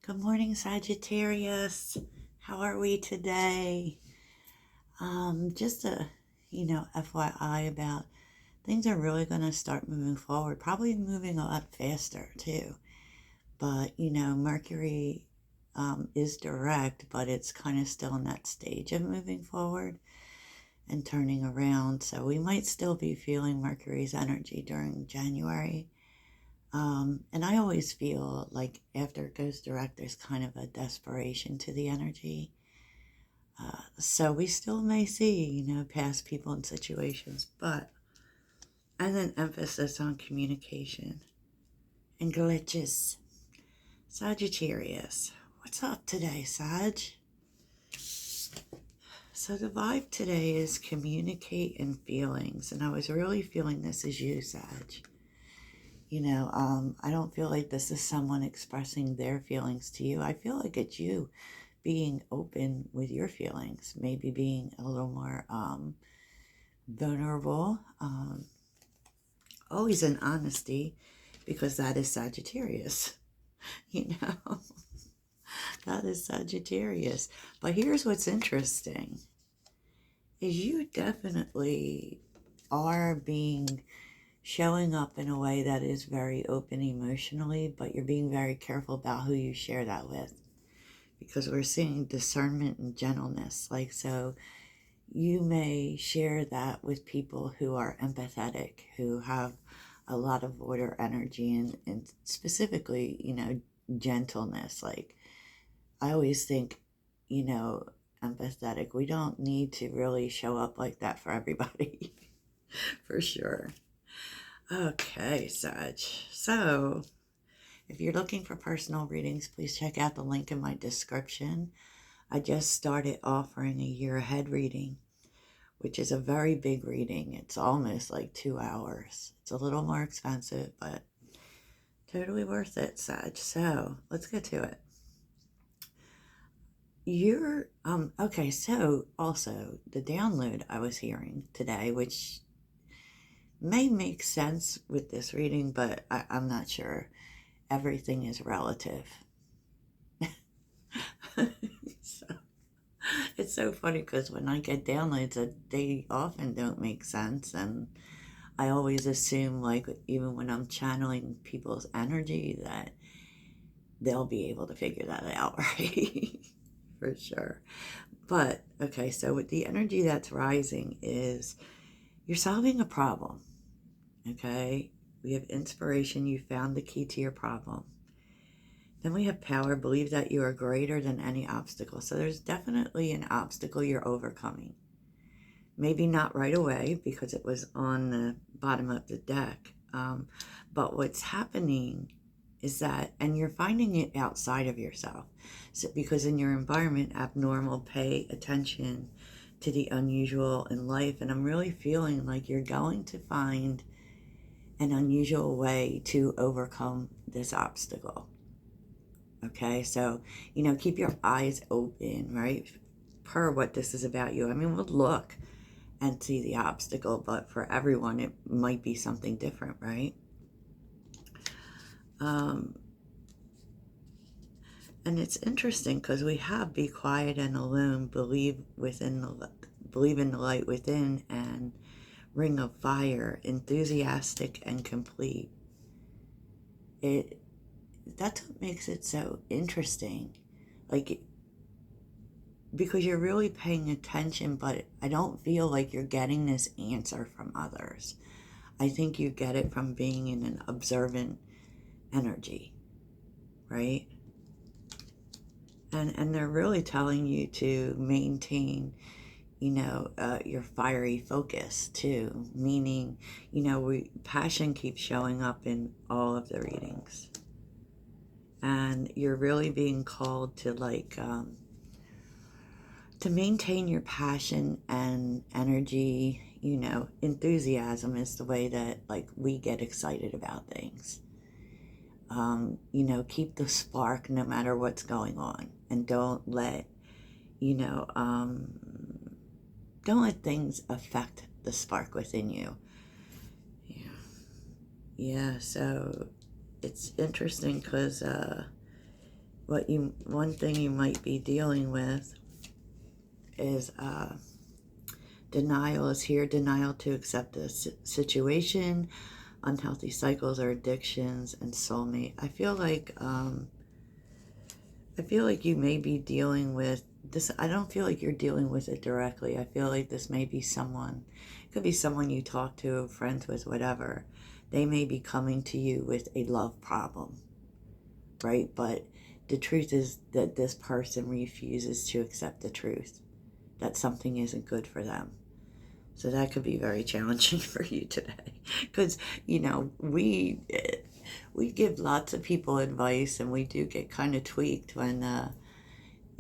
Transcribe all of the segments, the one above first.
Good morning, Sagittarius. How are we today? Just a, FYI about things are really going to start moving forward, probably moving a lot faster too. But, Mercury is direct, but it's kind of still in that stage of moving forward and turning around. So we might still be feeling Mercury's energy during January. And I always feel like after it goes direct, there's kind of a desperation to the energy. So we still may see, past people and situations, but and an emphasis on communication and glitches. Sagittarius, what's up today, Sag? So the vibe today is communicate and feelings, and I was really feeling this as you, Sag. I don't feel like this is someone expressing their feelings to you. I feel like it's you being open with your feelings, maybe being a little more vulnerable, always in honesty, because that is Sagittarius, you know, that is Sagittarius. But here's what's interesting, is you definitely are showing up in a way that is very open emotionally, but you're being very careful about who you share that with, because we're seeing discernment and gentleness. Like, so you may share that with people who are empathetic, who have a lot of water energy, and specifically, gentleness. Like, I always think, empathetic, we don't need to really show up like that for everybody, for sure. Okay, Sag. So, if you're looking for personal readings, please check out the link in my description. I just started offering a year ahead reading, which is a very big reading. It's almost like 2 hours. It's a little more expensive, but totally worth it, Sag. So, let's get to it. Okay, so also the download I was hearing today, which may make sense with this reading, but I'm not sure. Everything is relative. So, it's so funny because when I get downloads, they often don't make sense, and I always assume, like, even when I'm channeling people's energy, that they'll be able to figure that out, right? For sure. But okay, so with the energy that's rising is you're solving a problem. Okay, we have inspiration. You found the key to your problem. Then we have power. Believe that you are greater than any obstacle. So there's definitely an obstacle you're overcoming. Maybe not right away because it was on the bottom of the deck. But what's happening is that, and you're finding it outside of yourself. So because in your environment, abnormal, pay attention to the unusual in life. And I'm really feeling like you're going to find an unusual way to overcome this obstacle. Okay, so, keep your eyes open, right? Per what this is about you. I mean, we'll look and see the obstacle, but for everyone, it might be something different, right? And it's interesting because we have be quiet and alone, believe in the light within, and ring of fire, enthusiastic and complete. That's what makes it so interesting. Like, because you're really paying attention, but I don't feel like you're getting this answer from others. I think you get it from being in an observant energy, right? And they're really telling you to maintain, your fiery focus too. Meaning, passion keeps showing up in all of the readings, and you're really being called to to maintain your passion and energy. Enthusiasm is the way that, like, we get excited about things. Keep the spark no matter what's going on, and don't let things affect the spark within you. Yeah. So it's interesting because one thing you might be dealing with is denial is here. Denial to accept the situation, unhealthy cycles or addictions, and soulmate. I feel like you may be dealing with this. I don't feel like you're dealing with it directly. I feel like this may be someone, it could be someone you talk to, friends with, whatever. They may be coming to you with a love problem, right? But the truth is that this person refuses to accept the truth, that something isn't good for them. So that could be very challenging for you today. Because, we give lots of people advice, and we do get kind of tweaked when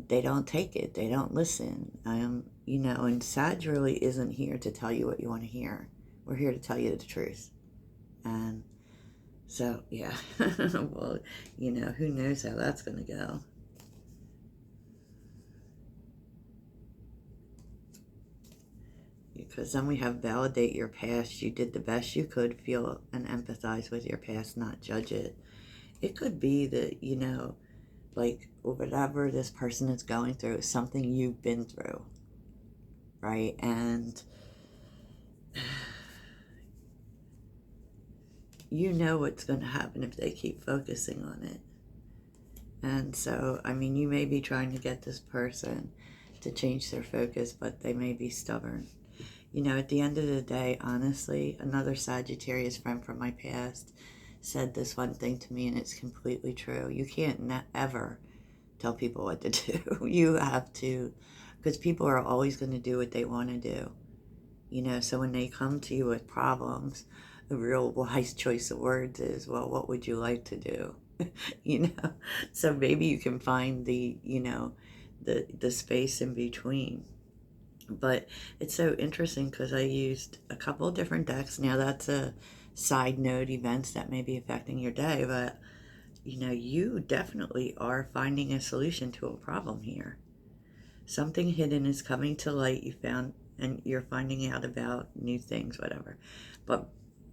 they don't take it, they don't listen. And Sag really isn't here to tell you what you want to hear. We're here to tell you the truth. And so, yeah, well, who knows how that's going to go. Because then we have validate your past. You did the best you could, feel and empathize with your past, not judge it. It could be that, like whatever this person is going through is something you've been through, right? And you know what's going to happen if they keep focusing on it. And so, you may be trying to get this person to change their focus, but they may be stubborn. At the end of the day, honestly, another Sagittarius friend from my past said this one thing to me, and it's completely true. You can't ever tell people what to do. You have to, because people are always going to do what they want to do. So when they come to you with problems, a real wise choice of words is, well, what would you like to do? So maybe you can find the space in between. But it's so interesting because I used a couple of different decks. Now that's a side note, events that may be affecting your day, but you definitely are finding a solution to a problem here. Something hidden is coming to light. You found, and you're finding out about new things, whatever.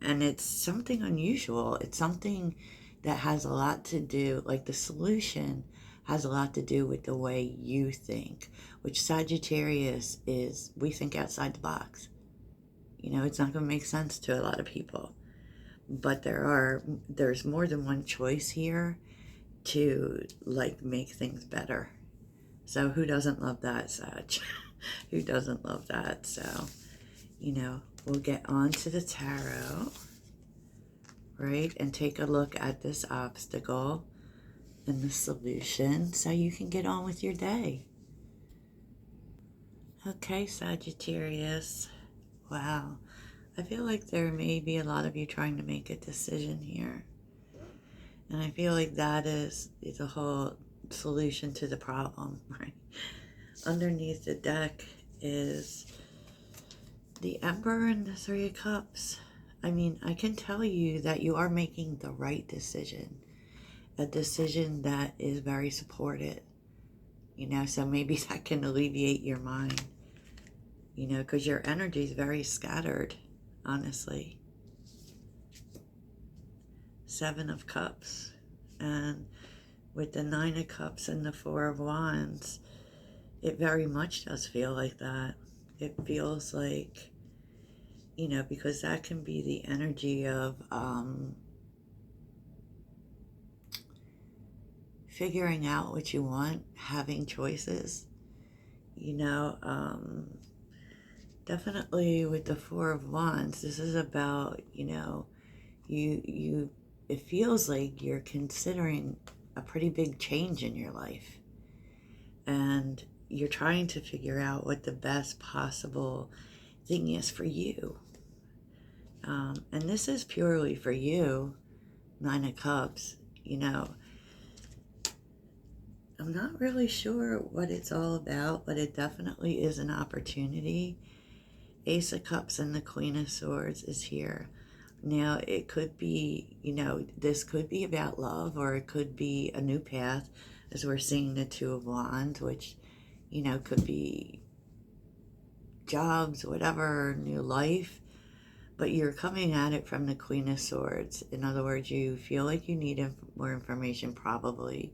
And it's something unusual. It's something that has a lot to do, like the solution has a lot to do with the way you think, which Sagittarius is, we think outside the box. It's not going to make sense to a lot of people. But there's more than one choice here to, like, make things better. So who doesn't love that, Sag? Who doesn't love that? So, we'll get on to the tarot, right? And take a look at this obstacle and the solution so you can get on with your day. Okay, Sagittarius. Wow. I feel like there may be a lot of you trying to make a decision here. And I feel like that is the whole solution to the problem, right? Underneath the deck is the Emperor and the Three of Cups. I can tell you that you are making the right decision. A decision that is very supported. So maybe that can alleviate your mind. Because your energy is very scattered, honestly. Seven of Cups. And with the Nine of Cups and the Four of Wands, it very much does feel like that. It feels like, because that can be the energy of figuring out what you want, having choices. Definitely with the Four of Wands, this is about, it feels like you're considering a pretty big change in your life. And you're trying to figure out what the best possible thing is for you. And this is purely for you, Nine of Cups. I'm not really sure what it's all about, but it definitely is an opportunity. Ace of Cups and the Queen of Swords is here. Now, it could be, this could be about love, or it could be a new path, as we're seeing the Two of Wands, which, could be jobs, whatever, new life. But you're coming at it from the Queen of Swords. In other words, you feel like you need more information, probably.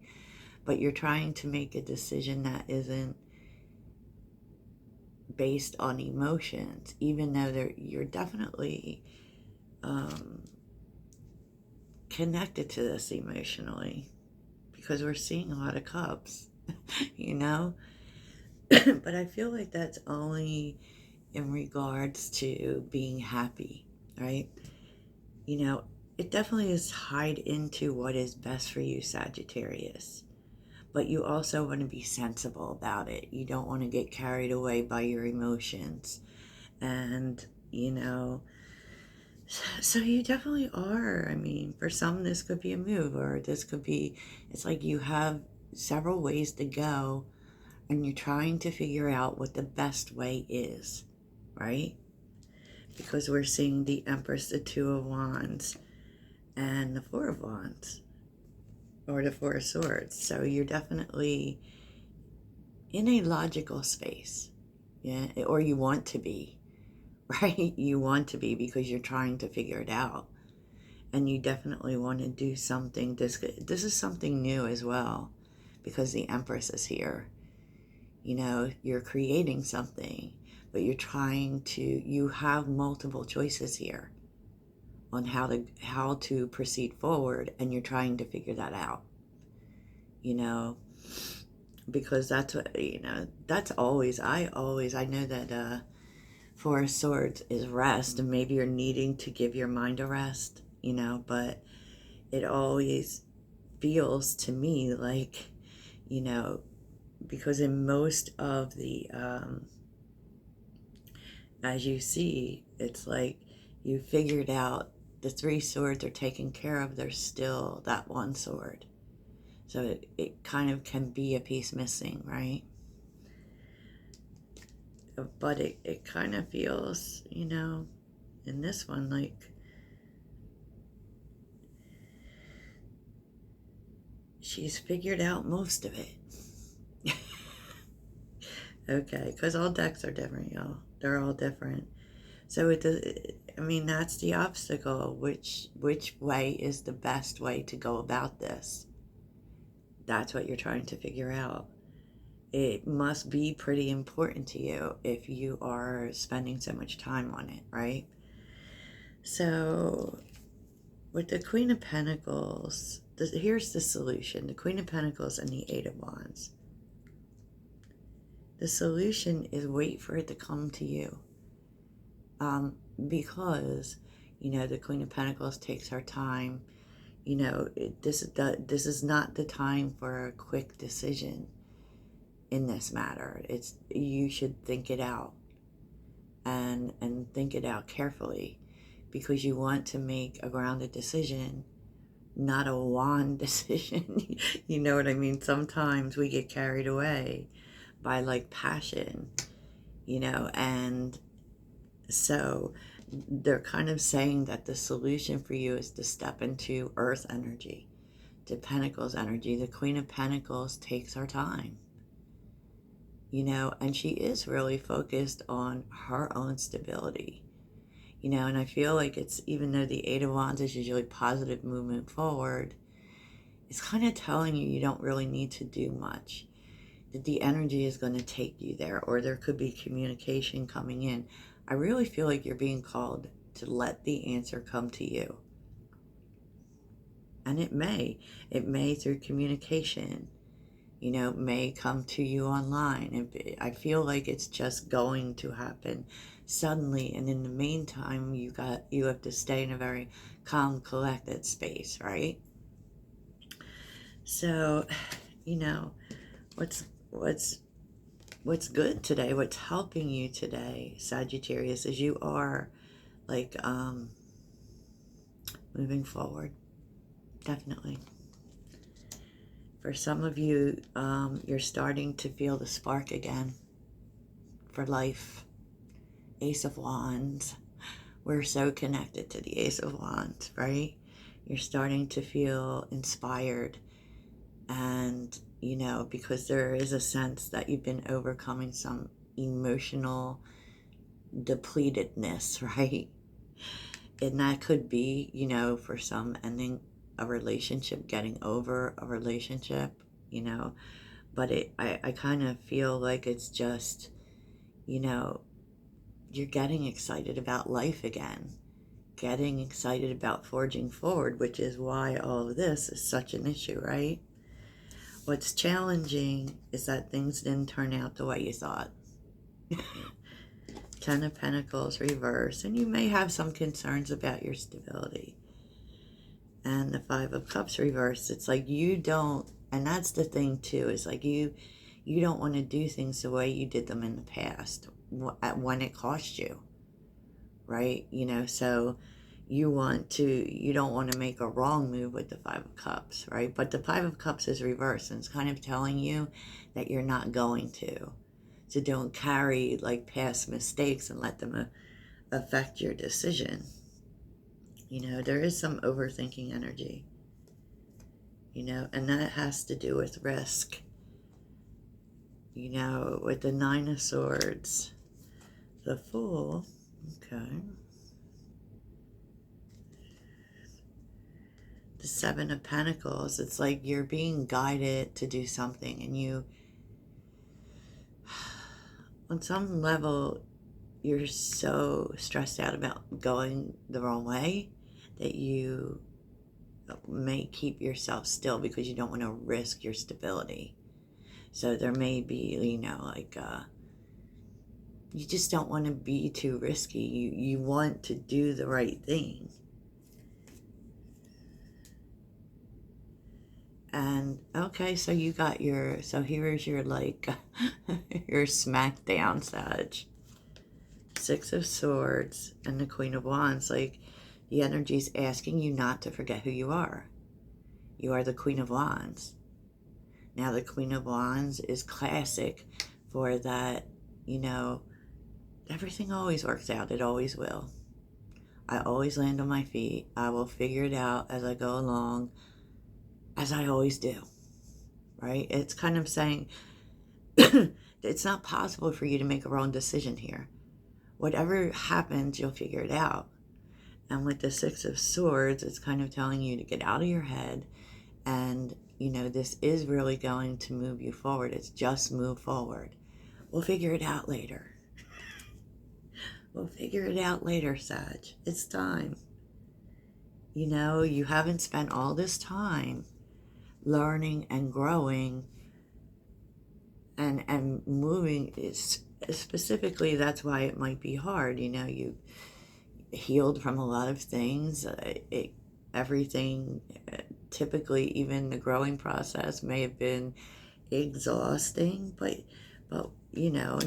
but you're trying to make a decision that isn't based on emotions, even though you're definitely connected to this emotionally, because we're seeing a lot of cups, you know? But I feel like that's only in regards to being happy, right? You know, it definitely is tied into what is best for you, Sagittarius. But you also want to be sensible about it. You don't want to get carried away by your emotions. And, you know, so you definitely are. I mean, for some, this could be a move, or this could be, it's like you have several ways to go, and you're trying to figure out what the best way is, right? Because we're seeing the Empress, the Two of Wands, and the Four of Wands, or the Four of Swords. So you're definitely in a logical space, yeah, or you want to be, right? You want to be, because you're trying to figure it out, and you definitely want to do something. This is something new as well, because the Empress is here. You know, you're creating something, but you have multiple choices here on how to proceed forward, and you're trying to figure that out, you know, because that's what, you know, that's always, I know that Four of Swords is rest, and maybe you're needing to give your mind a rest, you know, but it always feels to me like, you know, because in most of the as you see, it's like you figured out the three swords are taken care of. There's still that one sword, so it kind of can be a piece missing, right? But it kind of feels, you know, in this one, like she's figured out most of it. Okay, because all decks are different, y'all. They're all different. So it does. I mean, that's the obstacle. Which way is the best way to go about this? That's what you're trying to figure out. It must be pretty important to you if you are spending so much time on it, right? So with the Queen of Pentacles, here's the solution. The Queen of Pentacles and the Eight of Wands. The solution is wait for it to come to you. Because, you know, the Queen of Pentacles takes her time. You know, this is not the time for a quick decision in this matter. You should think it out, and think it out carefully, because you want to make a grounded decision, not a wand decision. You know what I mean? Sometimes we get carried away by like passion, you know, and so they're kind of saying that the solution for you is to step into earth energy, to Pentacles energy. The Queen of Pentacles takes her time, you know, and she is really focused on her own stability, you know, and I feel like it's, even though the Eight of Wands is usually positive movement forward, it's kind of telling you don't really need to do much, that the energy is going to take you there, or there could be communication coming in. I really feel like you're being called to let the answer come to you. And it may through communication, you know, may come to you online. And I feel like it's just going to happen suddenly. And in the meantime, you have to stay in a very calm, collected space, right? So, you know, what's good today, what's helping you today, Sagittarius, is you are like moving forward. Definitely. For some of you, you're starting to feel the spark again for life. Ace of Wands. We're so connected to the Ace of Wands, right? You're starting to feel inspired, and, you know, because there is a sense that you've been overcoming some emotional depletedness, right? And that could be, you know, for some, ending a relationship, getting over a relationship, you know. But I kind of feel like it's just, you know, you're getting excited about life again, getting excited about forging forward, which is why all of this is such an issue, right? What's challenging is that things didn't turn out the way you thought. Ten of Pentacles reverse, and you may have some concerns about your stability. And the Five of Cups reverse, it's like you don't, and that's the thing too, is like you don't want to do things the way you did them in the past when it cost you, right? You know, so you don't want to make a wrong move with the Five of Cups, right? But the Five of Cups is reversed, and it's kind of telling you that you're not going to. So don't carry like past mistakes and let them affect your decision. You know, there is some overthinking energy, you know, and that has to do with risk. You know, with the Nine of Swords, the Fool, okay. The Seven of Pentacles, it's like you're being guided to do something, and you, on some level, you're so stressed out about going the wrong way that you may keep yourself still because you don't want to risk your stability. So there may be, you know, like, you just don't want to be too risky. You want to do the right thing. And, okay, so you got your, so here's your, like, your smackdown, Sag. Six of Swords and the Queen of Wands. Like, the energy's asking you not to forget who you are. You are the Queen of Wands. Now, the Queen of Wands is classic for that, you know, everything always works out. It always will. I always land on my feet. I will figure it out as I go along, as I always do, right? It's kind of saying it's not possible for you to make a wrong decision here. Whatever happens, you'll figure it out. And with the Six of Swords, it's kind of telling you to get out of your head. And, you know, this is really going to move you forward. It's just move forward. We'll figure it out later. We'll figure it out later, Sag. It's time. You know, you haven't spent all this time learning and growing and moving. Specifically, that's why it might be hard. You know, you healed from a lot of things. Everything, typically, even the growing process may have been exhausting, but you know,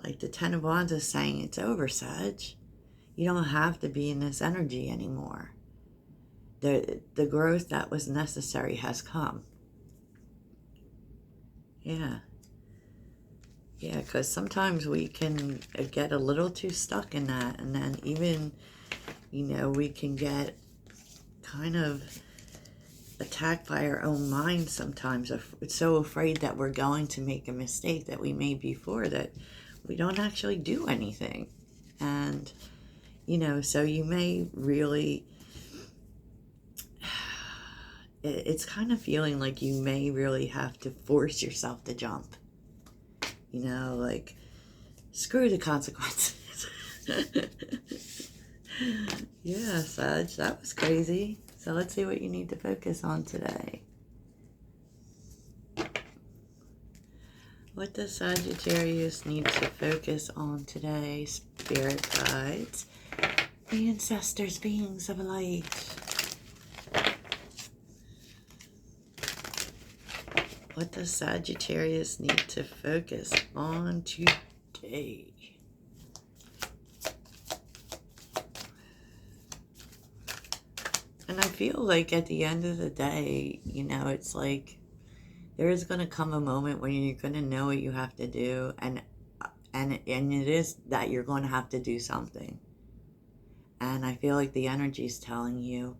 like the Ten of Wands is saying, it's over, Sag. You don't have to be in this energy anymore. The growth that was necessary has come. Yeah. Yeah, because sometimes we can get a little too stuck in that, and then even, you know, we can get kind of attacked by our own mind sometimes. So afraid that we're going to make a mistake that we made before that we don't actually do anything. And, you know, so you may really, it's kind of feeling like you may really have to force yourself to jump. You know, like, screw the consequences. Yeah, Sag, that was crazy. So let's see what you need to focus on today. What does Sagittarius need to focus on today? Spirit guides, ancestors, beings of light. What does Sagittarius need to focus on today? And I feel like at the end of the day, you know, it's like there is going to come a moment when you're going to know what you have to do, and it is that you're going to have to do something. And I feel like the energy is telling you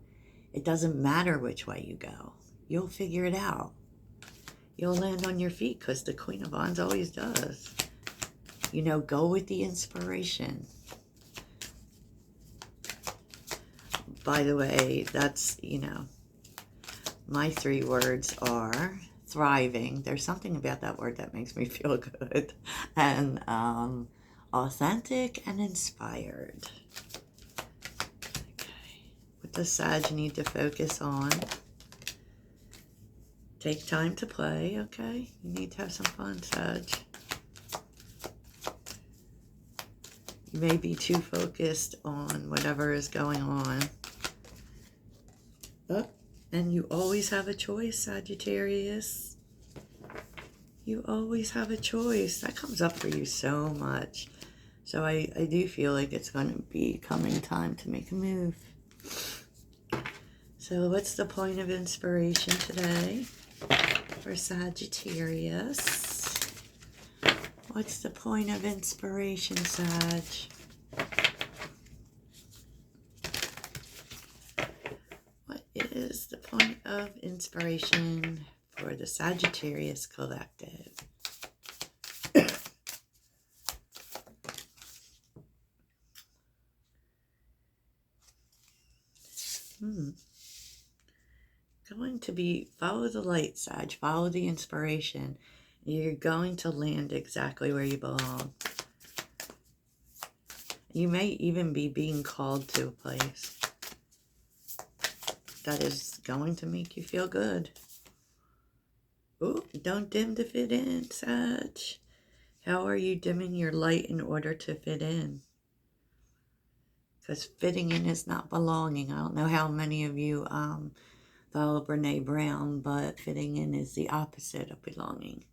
it doesn't matter which way you go. You'll figure it out. You'll land on your feet, because the Queen of Wands always does. You know, go with the inspiration. By the way, that's, you know, My 3 words are thriving. There's something about that word that makes me feel good. And authentic and inspired. Okay. What does Sag need to focus on? Take time to play, okay? You need to have some fun, Sag. You may be too focused on whatever is going on. Oh, and you always have a choice, Sagittarius. You always have a choice. That comes up for you so much. So I do feel like it's going to be coming time to make a move. So what's the point of inspiration today for Sagittarius? What's the point of inspiration, Sag? What is the point of inspiration for the Sagittarius collective? Going to be, follow the light, Sag. Follow the inspiration. You're going to land exactly where you belong. You may even be being called to a place that is going to make you feel good. Ooh, don't dim to fit in, Sag. How are you dimming your light in order to fit in? Because fitting in is not belonging. I don't know how many of you follow Brene Brown, but fitting in is the opposite of belonging.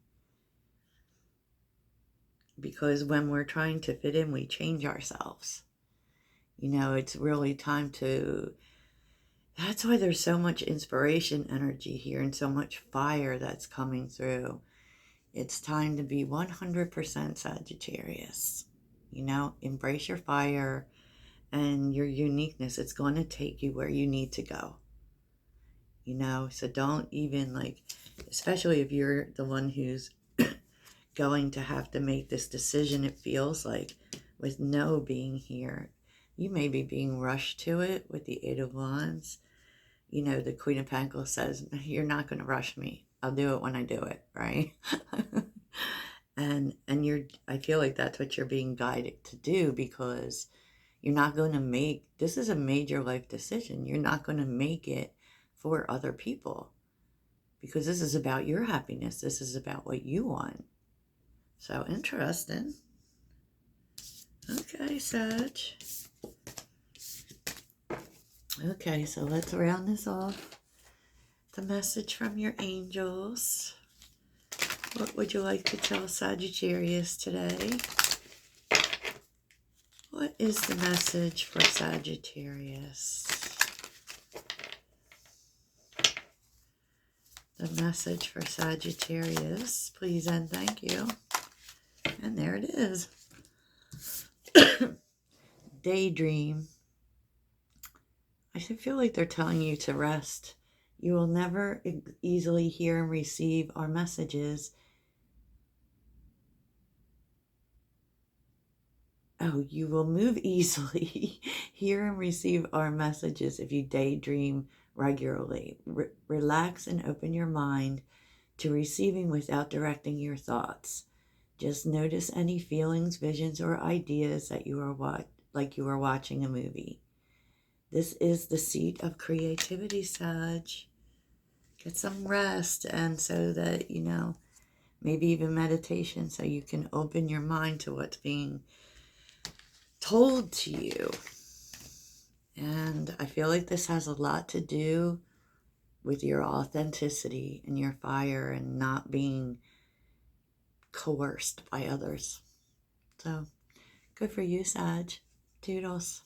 Because when we're trying to fit in, we change ourselves. You know, it's really time to... That's why there's so much inspiration energy here and so much fire that's coming through. It's time to be 100% Sagittarius. You know, embrace your fire and your uniqueness. It's going to take you where you need to go. You know, so don't even like, especially if you're the one who's going to have to make this decision, it feels like, with no being here. You may be being rushed to it with the 8 of Wands. You know, the Queen of Pentacles says, you're not going to rush me. I'll do it when I do it, right? and I feel like that's what you're being guided to do, because you're not going to make, this is a major life decision. You're not going to make it for other people, because this is about your happiness. This is about what you want. So interesting. Okay, Sag. Okay, so let's round this off. The message from your angels. What would you like to tell Sagittarius today? What is the message for Sagittarius? The message for Sagittarius, please and thank you. And there it is. Daydream. I feel like they're telling you to rest. You will never easily hear and receive our messages. Oh, you will move easily, hear and receive our messages if you daydream regularly. Relax and open your mind to receiving without directing your thoughts. Just notice any feelings, visions, or ideas that you are like you are watching a movie. This is the seat of creativity, Sag. Get some rest, and so that, you know, maybe even meditation, so you can open your mind to what's being told to you. And I feel like this has a lot to do with your authenticity and your fire and not being coerced by others. So, good for you, Sag. Toodles.